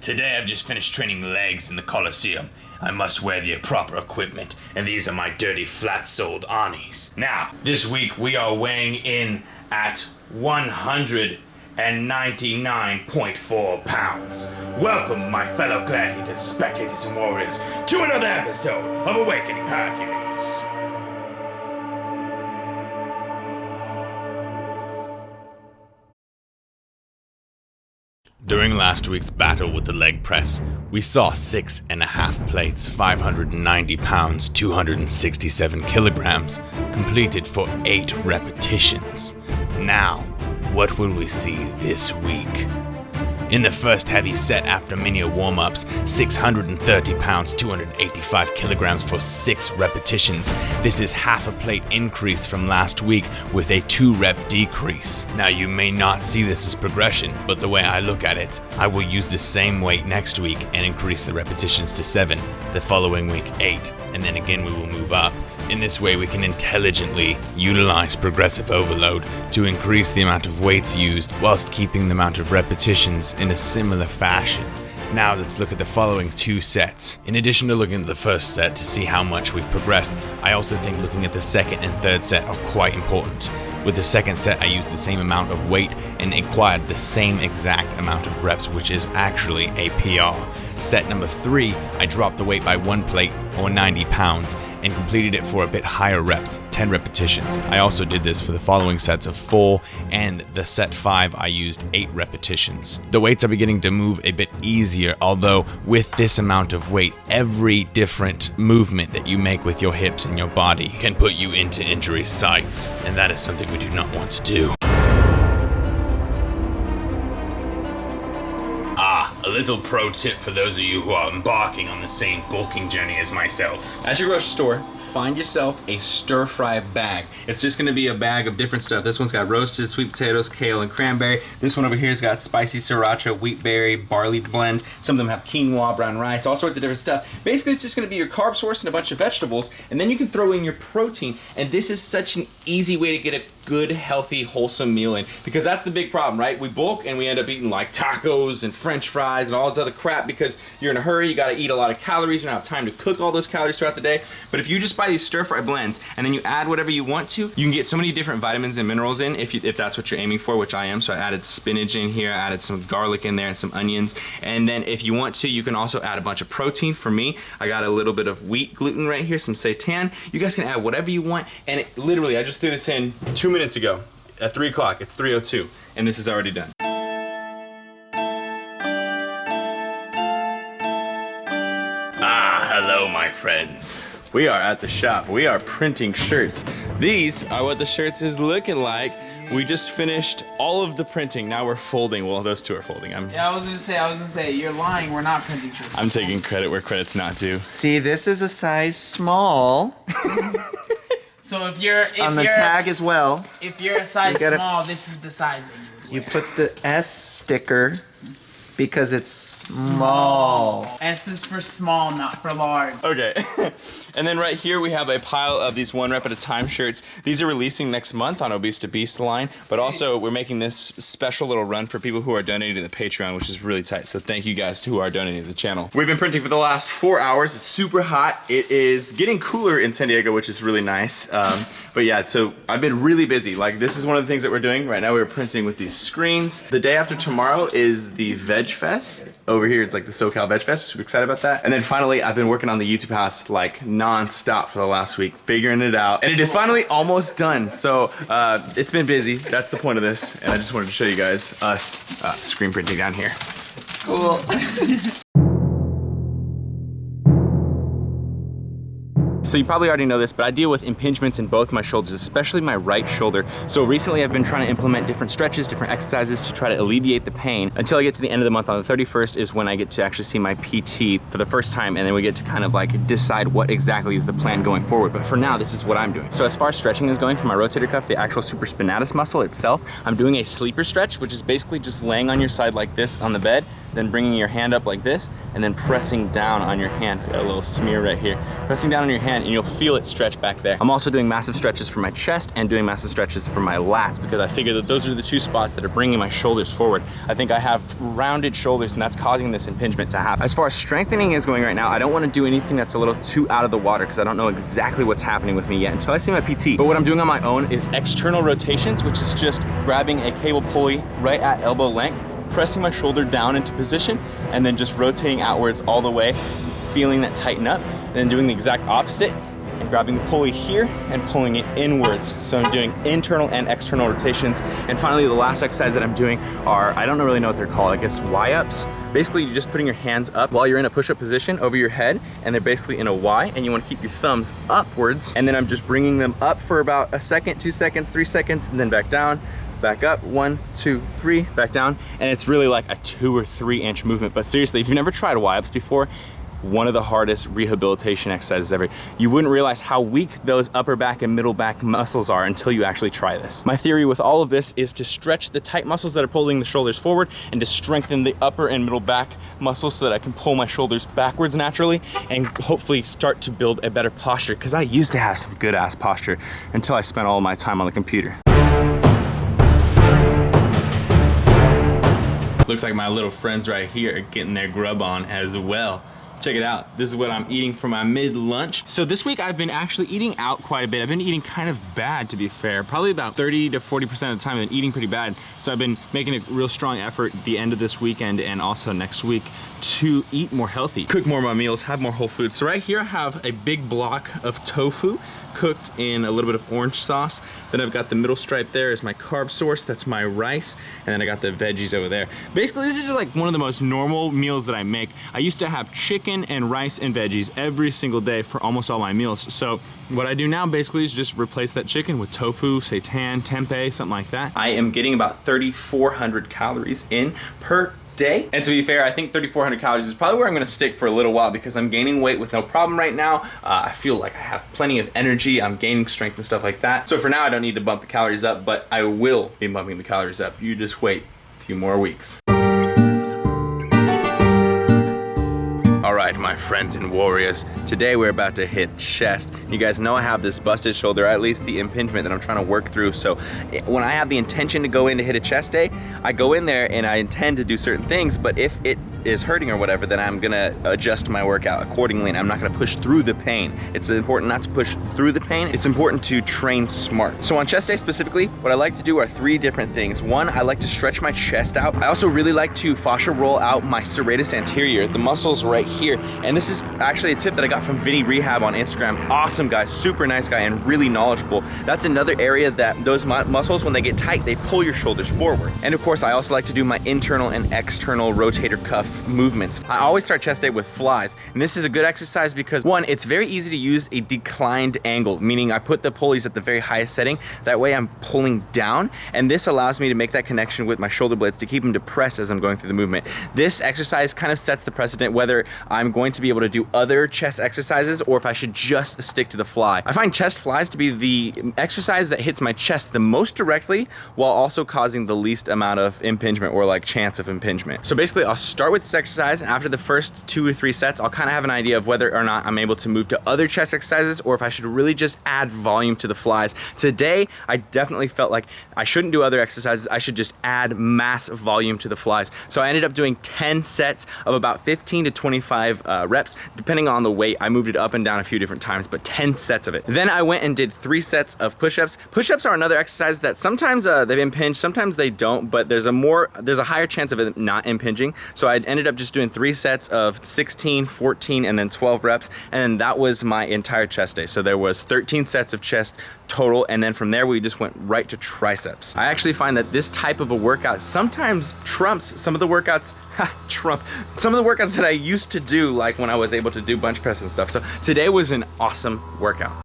Today I've just finished training legs in the Coliseum. I must wear the proper equipment, and these are my dirty flat-soled Arnies. Now, this week we are weighing in at 199.4 pounds. Welcome, my fellow gladiators, spectators, and warriors, to another episode of Awakening Hercules. During last week's battle with the leg press, we saw 6.5 plates, 590 pounds, 267 kilograms, completed for 8 repetitions. Now, what will we see this week? In the first heavy set after mini warm-ups, 630 pounds, 285 kilograms for 6 repetitions. This is half a plate increase from last week with a 2-rep decrease. Now you may not see this as progression, but the way I look at it, I will use the same weight next week and increase the repetitions to 7, the following week 8, and then again we will move up. In this way, we can intelligently utilize progressive overload to increase the amount of weights used whilst keeping the amount of repetitions in a similar fashion. Now let's look at the following 2 sets. In addition to looking at the first set to see how much we've progressed, I also think looking at the second and third set are quite important. With the second set, I used the same amount of weight and acquired the same exact amount of reps, which is actually a PR. Set number 3, I dropped the weight by 1 plate or 90 pounds and completed it for a bit higher reps, 10 repetitions. I also did this for the following sets of 4, and the set 5 I used 8 repetitions. The weights are beginning to move a bit easier, although with this amount of weight, every different movement that you make with your hips and your body can put you into injury sites, and that is something we do not want to do. A little pro tip for those of you who are embarking on the same bulking journey as myself. At your grocery store, find yourself a stir-fry bag. It's just gonna be a bag of different stuff. This one's got roasted sweet potatoes, kale, and cranberry. This one over here's got spicy sriracha, wheat berry, barley blend. Some of them have quinoa, brown rice, all sorts of different stuff. Basically, it's just gonna be your carb source and a bunch of vegetables, and then you can throw in your protein. And this is such an easy way to get a good, healthy, wholesome meal in, because that's the big problem, right? We bulk and we end up eating like tacos and French fries and all this other crap because you're in a hurry, you gotta eat a lot of calories, you don't have time to cook all those calories throughout the day. But if you just buy these stir-fry blends and then you add whatever you want to, you can get so many different vitamins and minerals in if that's what you're aiming for, which I am. So I added spinach in here, I added some garlic in there and some onions. And then if you want to, you can also add a bunch of protein. For me, I got a little bit of wheat gluten right here, some seitan. You guys can add whatever you want. And literally, I just threw this in 2 minutes ago at 3 o'clock. It's 3:02, and this is already done. Hello, my friends. We are at the shop. We are printing shirts. These are what the shirts is looking like. We just finished all of the printing. Now we're folding. Well, those 2 are folding. Yeah, I was gonna say, you're lying. We're not printing shirts. I'm taking credit where credit's not due. See, this is a size small. So if you're on the tag as well. If you're a size small, this is the size that you would wear. You put the S sticker because it's small. S is for small, not for large. Okay. And then right here we have a pile of these 1 rep at a time shirts. These are releasing next month on Obese to Beast line, but also we're making this special little run for people who are donating to the Patreon, which is really tight. So thank you guys who are donating to the channel. We've been printing for the last 4 hours. It's super hot. It is getting cooler in San Diego, which is really nice. But yeah, so I've been really busy. Like, this is one of the things that we're doing. Right now we're printing with these screens. The day after tomorrow is the Veg Fest. Over here, it's like the SoCal Veg Fest. Super excited about that. And then finally, I've been working on the YouTube house like non-stop for the last week, figuring it out. And it is finally almost done. So it's been busy. That's the point of this. And I just wanted to show you guys us screen printing down here. Cool. So you probably already know this, but I deal with impingements in both my shoulders, especially my right shoulder. So recently I've been trying to implement different stretches, different exercises to try to alleviate the pain until I get to the end of the month. On the 31st is when I get to actually see my PT for the first time, and then we get to kind of like decide what exactly is the plan going forward. But for now, this is what I'm doing. So as far as stretching is going for my rotator cuff, the actual supraspinatus muscle itself, I'm doing a sleeper stretch, which is basically just laying on your side like this on the bed, then bringing your hand up like this, and then pressing down on your hand. I got a little smear right here. Pressing down on your hand, hand and you'll feel it stretch back there. I'm also doing massive stretches for my chest and doing massive stretches for my lats because I figure that those are the two spots that are bringing my shoulders forward. I think I have rounded shoulders and that's causing this impingement to happen. As far as strengthening is going right now, I don't want to do anything that's a little too out of the water because I don't know exactly what's happening with me yet until I see my PT. But what I'm doing on my own is external rotations, which is just grabbing a cable pulley right at elbow length, pressing my shoulder down into position, and then just rotating outwards all the way, feeling that tighten up, and then doing the exact opposite and grabbing the pulley here and pulling it inwards. So I'm doing internal and external rotations. And finally, the last exercise that I'm doing are, I don't really know what they're called, I guess Y-ups. Basically, you're just putting your hands up while you're in a push-up position over your head, and they're basically in a Y, and you want to keep your thumbs upwards. And then I'm just bringing them up for about a second, 2 seconds, 3 seconds, and then back down. Back up, 1, 2, 3, back down. And it's really like a 2 or 3 inch movement. But seriously, if you've never tried Y-ups before, one of the hardest rehabilitation exercises ever. You wouldn't realize how weak those upper back and middle back muscles are until you actually try this. My theory with all of this is to stretch the tight muscles that are pulling the shoulders forward and to strengthen the upper and middle back muscles so that I can pull my shoulders backwards naturally and hopefully start to build a better posture, because I used to have some good ass posture until I spent all my time on the computer. Looks like my little friends right here are getting their grub on as well. Check it out. This is what I'm eating for my mid-lunch. So this week I've been actually eating out quite a bit. I've been eating kind of bad, to be fair. Probably about 30 to 40% of the time I've been eating pretty bad. So I've been making a real strong effort at the end of this weekend and also next week to eat more healthy, cook more of my meals, have more whole foods. So right here I have a big block of tofu cooked in a little bit of orange sauce. Then I've got the middle stripe there is my carb source, that's my rice, and then I got the veggies over there. Basically, this is just like one of the most normal meals that I make. I used to have chicken and rice and veggies every single day for almost all my meals. So what I do now basically is just replace that chicken with tofu, seitan, tempeh, something like that. I am getting about 3,400 calories in per day. And to be fair, I think 3,400 calories is probably where I'm gonna stick for a little while because I'm gaining weight with no problem right now. I feel like I have plenty of energy. I'm gaining strength and stuff like that. So for now, I don't need to bump the calories up, but I will be bumping the calories up. You just wait a few more weeks. All right, my friends and warriors, today we're about to hit chest. You guys know I have this busted shoulder, or at least the impingement that I'm trying to work through. So when I have the intention to go in to hit a chest day, I go in there and I intend to do certain things, but if it is hurting or whatever, then I'm gonna adjust my workout accordingly and I'm not gonna push through the pain. It's important not to push through the pain. It's important to train smart. So on chest day specifically, what I like to do are 3 different things. 1, I like to stretch my chest out. I also really like to fascia roll out my serratus anterior, the muscles right here. And this is actually a tip that I got from Vinny Rehab on Instagram. Awesome guy, super nice guy, and really knowledgeable. That's another area that those muscles, when they get tight, they pull your shoulders forward. And of course, I also like to do my internal and external rotator cuff movements. I always start chest day with flies. And this is a good exercise because 1, it's very easy to use a declined angle, meaning I put the pulleys at the very highest setting. That way I'm pulling down. And this allows me to make that connection with my shoulder blades to keep them depressed as I'm going through the movement. This exercise kind of sets the precedent whether I'm going to be able to do other chest exercises or if I should just stick to the fly. I find chest flies to be the exercise that hits my chest the most directly while also causing the least amount of impingement or like chance of impingement. So basically I'll start with this exercise, and after the first 2 or 3 sets, I'll kind of have an idea of whether or not I'm able to move to other chest exercises or if I should really just add volume to the flies. Today, I definitely felt like I shouldn't do other exercises. I should just add mass volume to the flies. So I ended up doing 10 sets of about 15 to 25 reps, depending on the weight. I moved it up and down a few different times, but 10 sets of it. Then I went and did 3 sets of push-ups. Push-ups are another exercise that sometimes they've impinged, sometimes they don't, but there's a higher chance of it not impinging. So I ended up just doing 3 sets of 16, 14, and then 12 reps, and that was my entire chest day. So there was 13 sets of chest total, and then from there we just went right to triceps. I actually find that this type of a workout sometimes trumps some of the workouts, some of the workouts that I used to do, like when I was able to do bench press and stuff. So today was an awesome workout.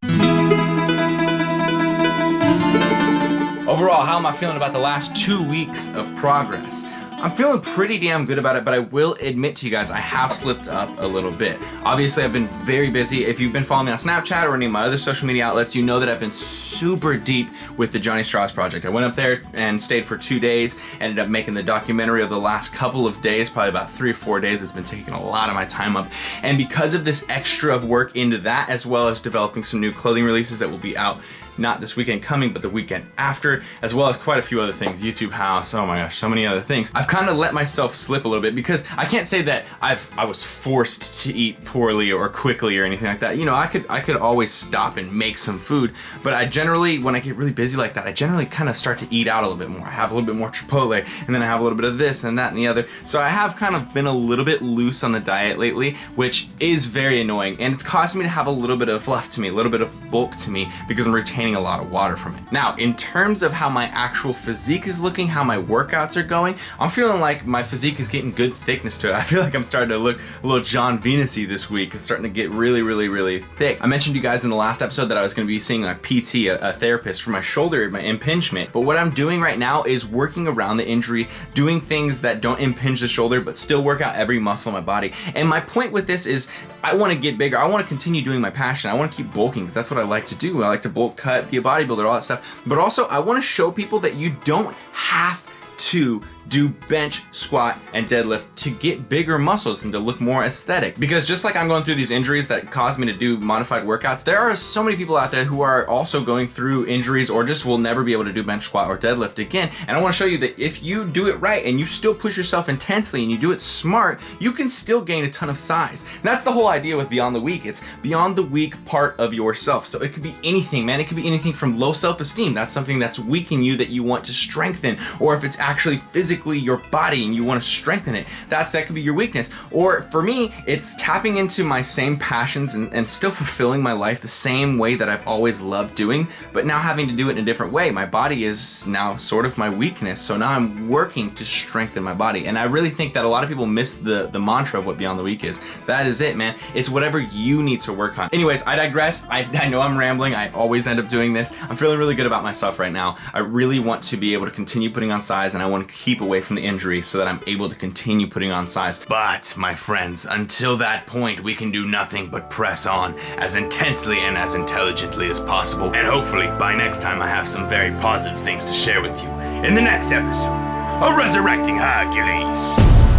Overall, how am I feeling about the last 2 weeks of progress? I'm feeling pretty damn good about it, but I will admit to you guys, I have slipped up a little bit. Obviously, I've been very busy. If you've been following me on Snapchat or any of my other social media outlets, you know that I've been super deep with the Johnny Strauss project. I went up there and stayed for 2 days, ended up making the documentary of the last couple of days, probably about 3 or 4 days. It's been taking a lot of my time up. And because of this extra of work into that, as well as developing some new clothing releases that will be out not this weekend coming, but the weekend after, as well as quite a few other things, YouTube house, oh my gosh, so many other things. I've kind of let myself slip a little bit because I can't say that I was forced to eat poorly or quickly or anything like that. You know, I could always stop and make some food, but I generally, when I get really busy like that, I generally kind of start to eat out a little bit more. I have a little bit more Chipotle, and then I have a little bit of this and that and the other. So I have kind of been a little bit loose on the diet lately, which is very annoying, and it's caused me to have a little bit of fluff to me, a little bit of bulk to me, because I'm retaining a lot of water from it. Now, in terms of how my actual physique is looking, how my workouts are going, I'm feeling like my physique is getting good thickness to it. I feel like I'm starting to look a little John Venus-y this week. It's starting to get really thick. I mentioned to you guys in the last episode that I was going to be seeing a PT, a therapist for my shoulder, my impingement. But what I'm doing right now is working around the injury, doing things that don't impinge the shoulder, but still work out every muscle in my body. And my point with this is I want to get bigger. I want to continue doing my passion. I want to keep bulking because that's what I like to do. I like to bulk cut, be a bodybuilder, all that stuff. But also I want to show people that you don't have to do bench, squat, and deadlift to get bigger muscles and to look more aesthetic. Because just like I'm going through these injuries that cause me to do modified workouts, there are so many people out there who are also going through injuries or just will never be able to do bench, squat, or deadlift again. And I want to show you that if you do it right and you still push yourself intensely and you do it smart, you can still gain a ton of size. And that's the whole idea with Beyond the Weak. It's beyond the weak part of yourself. So it could be anything, man. It could be anything from low self-esteem. That's something that's weak in you that you want to strengthen. Or if it's actually physically your body and you want to strengthen it, that could be your weakness. Or for me, it's tapping into my same passions and still fulfilling my life the same way that I've always loved doing, but now having to do it in a different way. My body is now sort of my weakness, so now I'm working to strengthen my body. And I really think that a lot of people miss the mantra of what Beyond the Weak is. That is it, man. It's whatever you need to work on. Anyways, I digress. I know I'm rambling. I always end up doing this. I'm feeling really good about myself right now. I really want to be able to continue putting on size, and I want to keep away from the injury so that I'm able to continue putting on size. But, my friends, until that point, we can do nothing but press on as intensely and as intelligently as possible. And hopefully, by next time, I have some very positive things to share with you in the next episode of Resurrecting Hercules.